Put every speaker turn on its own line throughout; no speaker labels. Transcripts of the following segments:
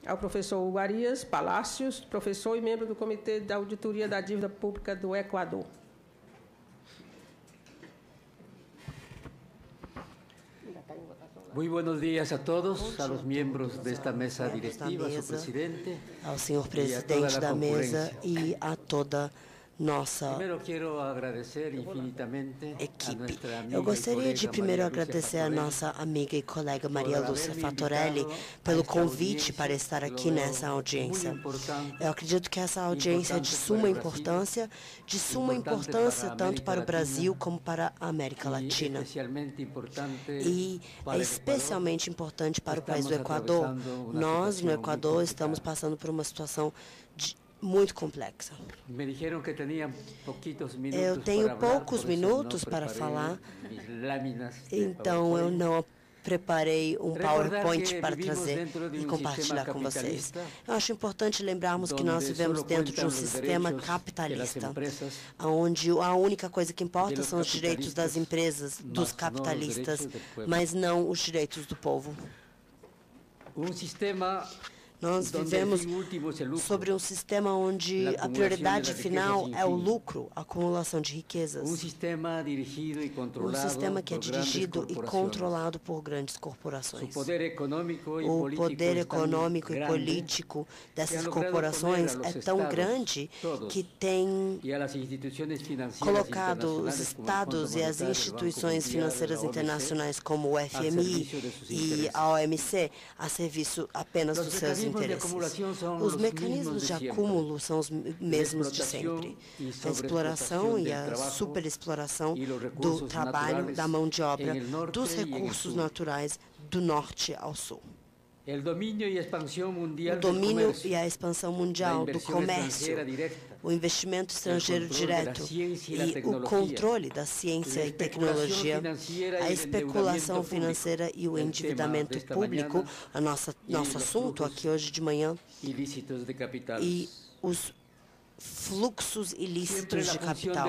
Ao professor Hugo Arias Palácios, professor e membro do Comitê da Auditoria da Dívida Pública do Equador.
Muy buenos días a todos, a los miembros de esta mesa directiva, a su presidente,
ao senhor presidente da mesa e a toda nossa equipe. Eu gostaria de primeiro agradecer a nossa amiga e colega Maria Lúcia Fattorelli pelo convite para estar aqui nessa audiência. Eu acredito que essa audiência é de suma importância tanto para o Brasil como para a América Latina. E é especialmente importante para o país do Equador. Nós, no Equador, estamos passando por uma situação muito complexa. Eu tenho poucos minutos para falar, então eu não preparei um PowerPoint para trazer e compartilhar com vocês. Eu acho importante lembrarmos que nós vivemos dentro de um sistema capitalista, onde a única coisa que importa são os direitos das empresas, dos capitalistas, mas não os direitos do povo. Nós vivemos sobre um sistema onde a prioridade final é o lucro, a acumulação de riquezas. Um sistema que é dirigido e controlado por grandes corporações. O poder econômico e político dessas corporações é tão grande que tem colocado os estados e as instituições financeiras internacionais como o FMI e a OMC a serviço apenas dos seus interesses. Os mecanismos de acúmulo são os mesmos de sempre. A exploração e a superexploração do trabalho, da mão de obra, dos recursos naturais do norte ao sul. O domínio e a expansão mundial do comércio, o investimento estrangeiro direto e o controle da ciência e tecnologia, a especulação financeira e o endividamento público, nosso assunto aqui hoje de manhã, e os fluxos ilícitos de capital,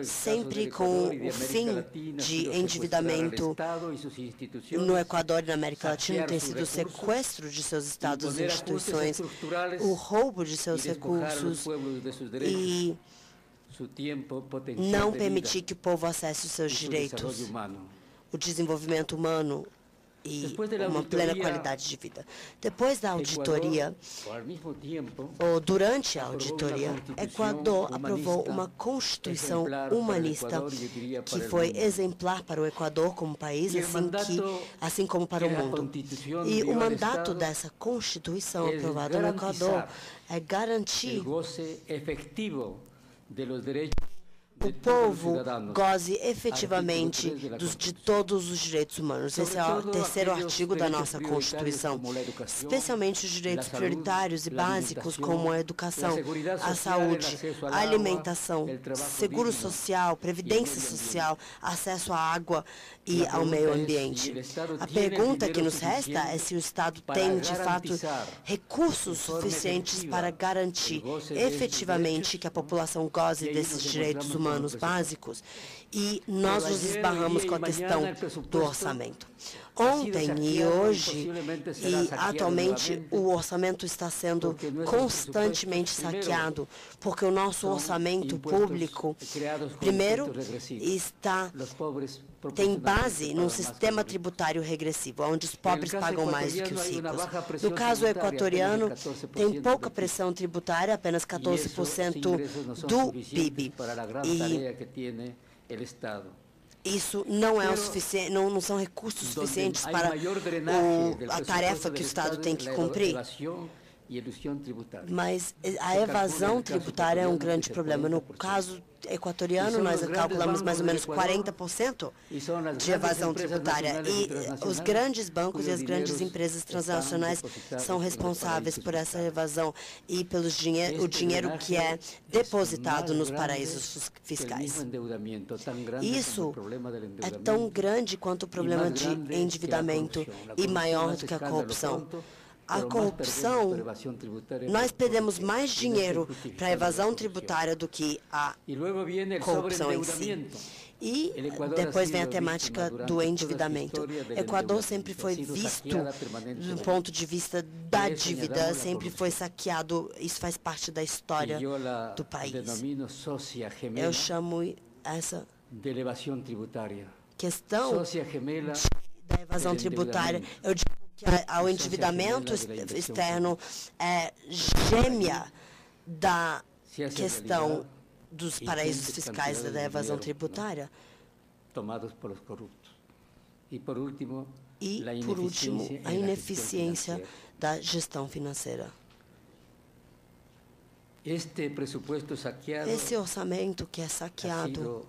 sempre com o fim de endividamento no Equador e na América Latina tem sido o sequestro de seus estados e instituições, o roubo de seus recursos e não permitir que o povo acesse os seus direitos, o desenvolvimento humano e uma plena qualidade de vida. Depois da auditoria, ou durante a auditoria, Equador aprovou uma Constituição humanista que foi exemplar para o Equador como país, assim como para o mundo. E o mandato dessa Constituição aprovada no Equador é garantir o povo goze efetivamente de todos os direitos humanos. Esse é o terceiro artigo da nossa Constituição, especialmente os direitos prioritários e básicos como a educação, a saúde, a alimentação, seguro social, previdência social, acesso à água e ao meio ambiente. A pergunta que nos resta é se o Estado tem, de fato, recursos suficientes para garantir efetivamente que a população goze desses direitos humanos básicos, e nós nos esbarramos com a questão do orçamento. Ontem e hoje, e atualmente, o orçamento está sendo constantemente saqueado, porque o nosso orçamento público, primeiro, tem base num sistema tributário regressivo, onde os pobres pagam mais do que os ricos. No caso equatoriano, tem pouca pressão tributária, apenas 14% do PIB. Isso não é o suficiente, não são recursos suficientes para a tarefa que o Estado tem que cumprir. Mas a evasão tributária é um grande problema. No caso equatoriano, nós calculamos mais ou menos 40% de evasão tributária. E os grandes bancos e as grandes empresas transnacionais são responsáveis por essa evasão e pelo o dinheiro que é depositado nos paraísos fiscais. Isso é tão grande quanto o problema de endividamento e maior do que a corrupção. A corrupção, nós perdemos mais dinheiro para a evasão tributária do que a corrupção em si. E depois vem a temática do endividamento. O Equador sempre foi visto, do ponto de vista da dívida, sempre foi saqueado. Isso faz parte da história do país. Eu chamo essa questão da evasão tributária. Eu digo que o endividamento externo é gêmea da questão dos paraísos fiscais da evasão tributária. E, por último, a ineficiência da gestão financeira. Esse orçamento que é saqueado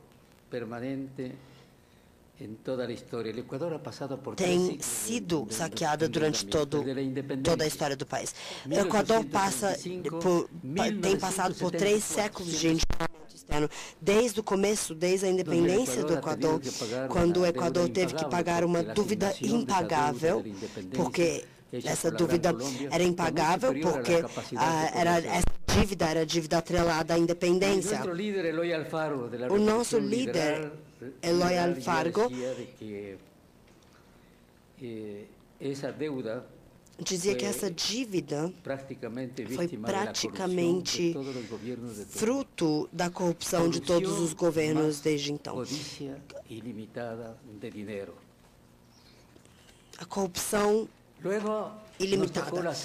tem sido saqueado durante toda a história do país. O Equador tem passado por 3 séculos de endividamento externo. Desde o começo, desde a independência do Equador, quando o Equador teve que pagar uma dívida impagável, porque essa dívida era impagável, porque essa dívida era dívida atrelada à independência. O nosso líder, Eloy Alfaro, dizia que essa dívida foi praticamente fruto da corrupção de todos os governos desde então. A corrupção ilimitada.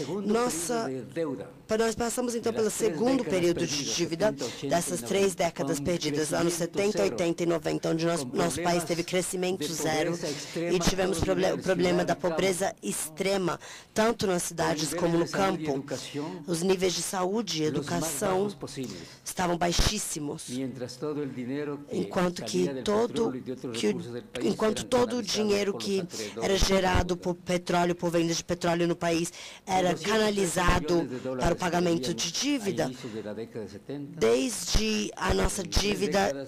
Nós passamos, então, pelo segundo período de dívida dessas 3 décadas perdidas, anos 70, 80 e 90, onde nosso país teve crescimento zero e tivemos o problema da pobreza extrema, tanto nas cidades como no campo. Os níveis de saúde e educação estavam baixíssimos, enquanto todo o dinheiro que era gerado por petróleo, por venda de petróleo no país, era canalizado para o pagamento de dívida. Desde a nossa dívida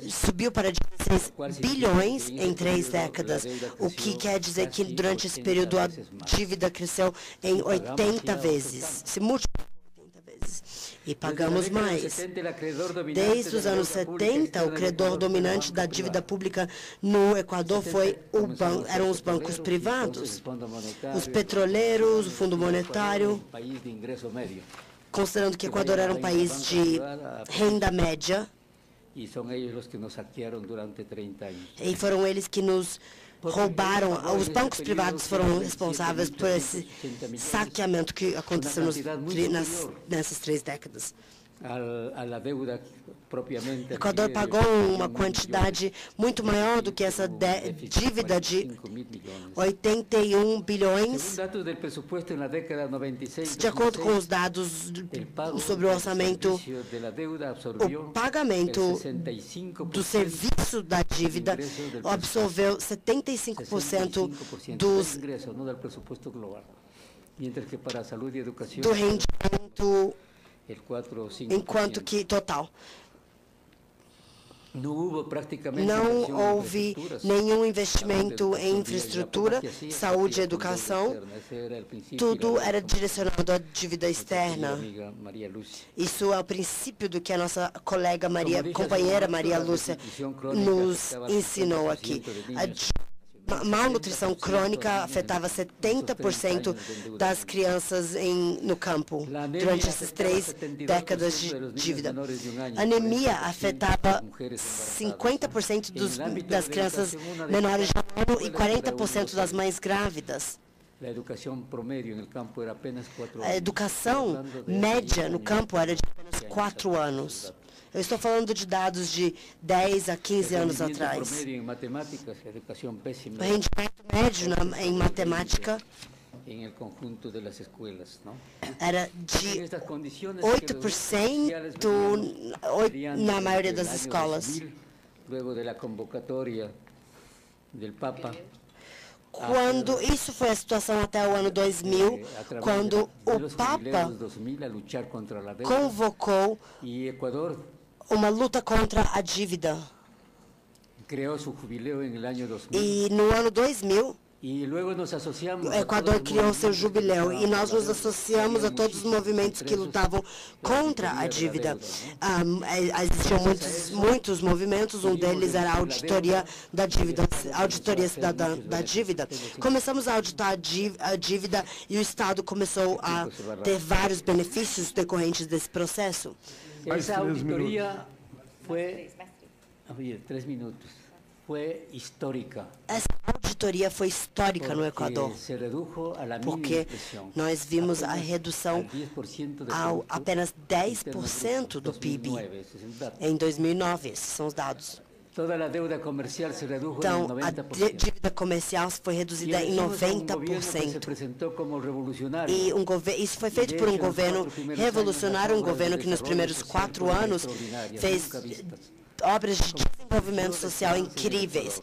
subiu para 16 bilhões em 3 décadas, o que quer dizer que durante esse período a dívida cresceu em 80 vezes, se multiplicou 80 vezes. E pagamos mais. Desde os anos 70, o credor dominante da dívida pública no Equador eram os bancos privados, os petroleiros, o Fundo Monetário, considerando que o Equador era um país de renda média. E foram eles que nos roubaram, os bancos privados foram responsáveis por esse saqueamento que aconteceu nessas 3 décadas. O Equador pagou uma quantidade muito maior do que essa dívida de 81 bilhões. De acordo com os dados sobre o orçamento, o pagamento do serviço da dívida absorveu 75% do rendimento, enquanto que total. Não houve nenhum investimento em infraestrutura, saúde e educação. Tudo era direcionado à dívida externa. Isso é o princípio do que a nossa companheira Maria Lúcia nos ensinou aqui. A malnutrição crônica afetava 70% das crianças no campo durante essas 3 décadas de dívida. A anemia afetava 50% das crianças menores de 1 ano e 40% das mães grávidas. A educação média no campo era de apenas 4 anos. Eu estou falando de dados de 10 a 15 anos atrás. O rendimento médio em matemática era de 8% na maioria das escolas. Quando isso foi a situação até o ano 2000, quando o Papa convocou uma luta contra a dívida. E no ano 2000, O Equador criou seu jubileu e nós nos associamos a todos os movimentos que lutavam contra a dívida. Existiam muitos movimentos, um deles era a auditoria da dívida, auditoria cidadã da dívida. Começamos a auditar a dívida e o Estado começou a ter vários benefícios decorrentes desse processo.
Essa auditoria foi... 3 minutos. Foi histórica.
Essa auditoria foi histórica no Equador, porque nós vimos a redução a apenas 10% do PIB em 2009. Esses são os dados. Então, a dívida comercial foi reduzida em 90%. E isso foi feito por um governo revolucionário, um governo que nos primeiros 4 anos fez obras de desenvolvimento social incríveis.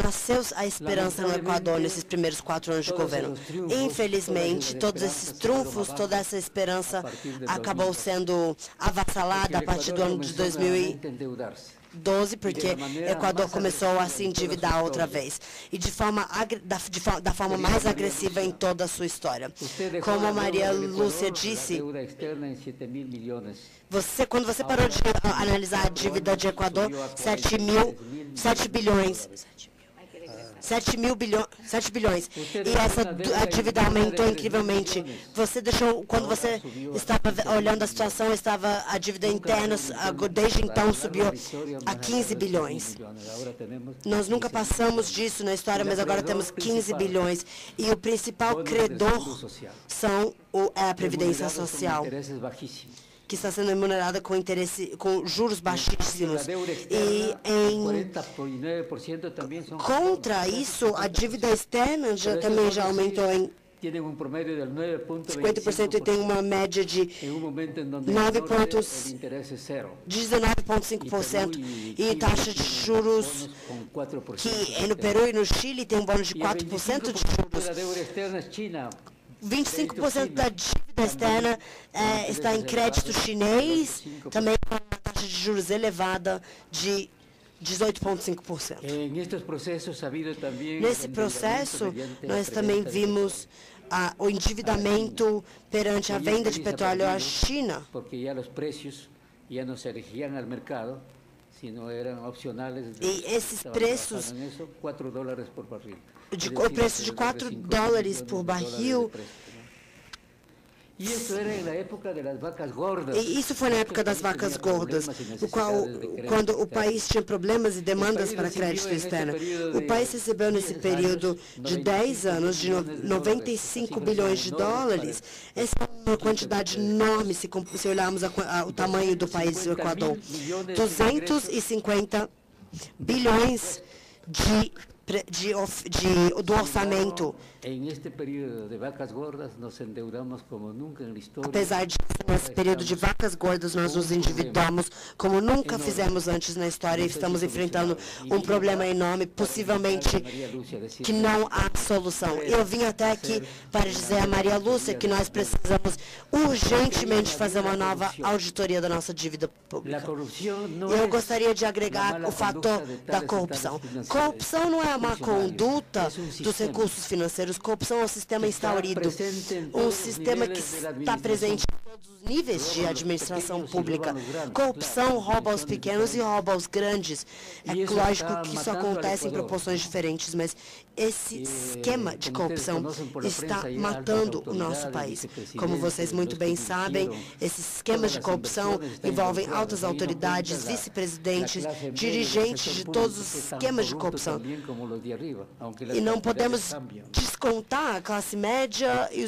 Nasceu a esperança no Equador nesses primeiros 4 anos de governo. Infelizmente, todos esses trunfos, toda essa esperança acabou sendo avassalada a partir do ano de 2012, porque o Equador começou a se endividar outra vez, e da forma mais agressiva em toda a sua história. Como a Maria Lúcia disse, quando você parou de analisar a dívida de Equador, 7 bilhões. E a dívida aumentou incrivelmente. Quando você estava olhando a situação, a dívida interna, desde então, subiu a 15 bilhões. Nós nunca passamos disso na história, mas agora temos 15 bilhões. E o principal credor é a Previdência Social, que está sendo remunerada com juros baixíssimos. E contra isso, a dívida externa também já aumentou em 50% e tem uma média de 19,5% e taxa de juros que no Peru e no Chile tem um bônus de 4% de juros. 25% da dívida externa está em crédito chinês, também com uma taxa de juros elevada de 18,5%. Nesse processo, nós também vimos o endividamento perante a venda de petróleo à China. E esses preços, o preço de $4 por barril,
E
isso foi na época das vacas gordas, quando o país tinha problemas e demandas para crédito externo. O país recebeu nesse período de 10 anos de 95 bilhões de dólares. Essa é uma quantidade enorme se olharmos o tamanho do país do Equador. 250 bilhões do orçamento. Apesar de nesse período de vacas gordas, nós nos endividamos como nunca fizemos antes na história e estamos enfrentando um problema enorme, possivelmente que não há solução. Eu vim até aqui para dizer a Maria Lúcia que nós precisamos urgentemente fazer uma nova auditoria da nossa dívida pública. Eu gostaria de agregar o fator da corrupção. Corrupção não é uma conduta dos recursos financeiros. Corrupção é um sistema instaurido, um sistema que está presente em todos os níveis de administração pública. Corrupção rouba aos pequenos e rouba aos grandes. É lógico que isso acontece em proporções diferentes, mas esse esquema de corrupção está matando o nosso país. Como vocês muito bem sabem, esses esquemas de corrupção envolvem altas autoridades, vice-presidentes, dirigentes de todos os esquemas de corrupção. E não podemos descontar a classe média e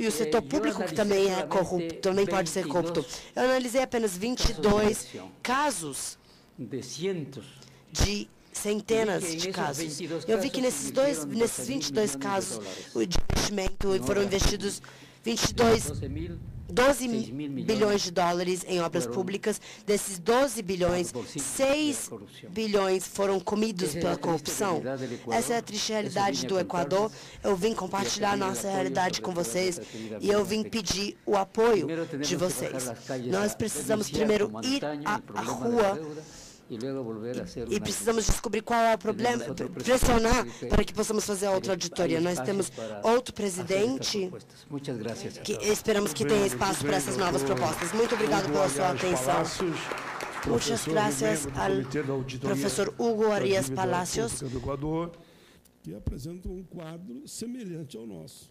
o setor público, que também é corrupto, também pode ser corrupto. Eu analisei apenas 22 casos de centenas de casos. Eu vi que nesses 22 casos de investimento foram investidos 12 bilhões de dólares em obras públicas. Desses 12 bilhões, 6 bilhões foram comidos pela corrupção. Essa é a triste realidade do Equador. Eu vim compartilhar a nossa realidade com vocês e eu vim pedir o apoio de vocês. Nós precisamos primeiro ir à rua E precisamos descobrir qual é o problema, pressionar para que possamos fazer a outra auditoria. Nós temos outro presidente que esperamos que tenha espaço para essas novas propostas. Muito obrigado pela sua atenção. Muchas gracias al professor Hugo Arias Palacios,
que apresenta um quadro semelhante ao nosso.